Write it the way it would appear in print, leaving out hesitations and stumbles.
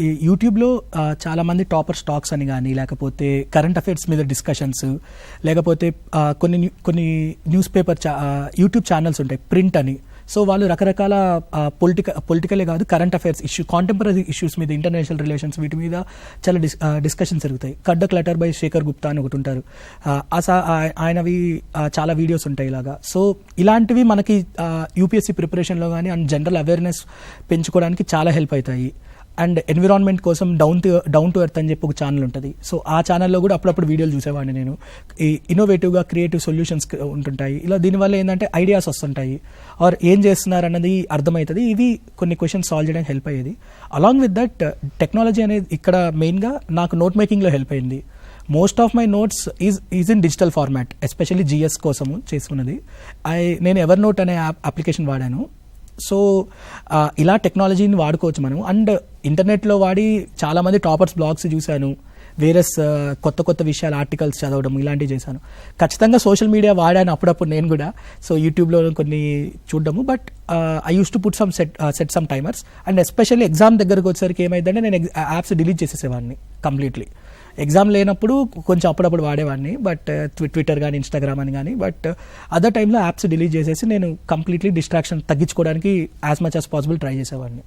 ఈ యూట్యూబ్లో చాలామంది టాపర్ స్టాక్స్ అని కానీ లేకపోతే కరెంట్ అఫైర్స్ మీద డిస్కషన్స్ లేకపోతే కొన్ని న్యూస్ పేపర్ యూట్యూబ్ ఛానల్స్ ఉంటాయి ప్రింట్ అని. సో వాళ్ళు రకరకాల పొలిటికలే కాదు కరెంట్ అఫైర్స్ కాంటెంపరీ ఇష్యూస్ మీద ఇంటర్నేషనల్ రిలేషన్స్ వీటి మీద చాలా డిస్కషన్స్ జరుగుతాయి. కడ్డక్ లెటర్ బై శేఖర్ గుప్తా అని ఒకటి ఉంటారు. ఆయనవి చాలా వీడియోస్ ఉంటాయి ఇలాగా. సో ఇలాంటివి మనకి యూపీఎస్సీ ప్రిపరేషన్లో కానీ అండ్ జనరల్ అవేర్నెస్ పెంచుకోవడానికి చాలా హెల్ప్ అవుతాయి. అండ్ ఎన్విరాన్మెంట్ కోసం డౌన్ టు ఎర్త్ అని చెప్పి ఒక ఛానల్ ఉంటుంది. సో ఆ ఛానల్లో కూడా అప్పుడప్పుడు వీడియోలు చూసేవాడిని నేను. ఈ ఇన్నోవేటివ్గా క్రియేటివ్ సొల్యూషన్స్ ఉంటుంటాయి. ఇలా దీనివల్ల ఏంటంటే ఐడియాస్ వస్తుంటాయి ఆర్ ఏం చేస్తున్నారు అన్నది అర్థమవుతుంది. ఇవి కొన్ని క్వశ్చన్స్ సాల్వ్ చేయడానికి హెల్ప్ అయ్యేది. అలాంగ్ విత్ దట్ టెక్నాలజీ అనేది ఇక్కడ మెయిన్గా నాకు నోట్ మేకింగ్లో హెల్ప్ అయింది. Most of my notes is in digital format, especially GS కోసము చేసుకున్నది. నేను ఎవర్ నోట్ అనే అప్లికేషన్ వాడాను. సో ఇలా టెక్నాలజీని వాడుకోవచ్చు మనం. అండ్ ఇంటర్నెట్లో వాడి చాలామంది టాపర్స్ బ్లాగ్స్ చూశాను, వేరస్ కొత్త విషయాలు ఆర్టికల్స్ చదవడం ఇలాంటివి చేశాను. ఖచ్చితంగా సోషల్ మీడియా వాడాను అప్పుడప్పుడు నేను కూడా. సో యూట్యూబ్లో కొన్ని చూడడము. But I use to put set some timers. And especially exam దగ్గరకు వచ్చేసరికి ఏమైందంటే నేను యాప్స్ డిలీట్ చేసేసేవాడిని కంప్లీట్లీ. ఎగ్జామ్ లేనప్పుడు కొంచెం అప్పుడప్పుడు వాడేవాడిని, బట్ ట్విట్టర్ కానీ ఇన్స్టాగ్రామ్ అని కానీ. బట్ అదర్ టైంలో యాప్స్ డిలీట్ చేసేసి నేను కంప్లీట్లీ డిస్ట్రాక్షన్ తగ్గించుకోవడానికి as much as possible try చేసేవాడిని.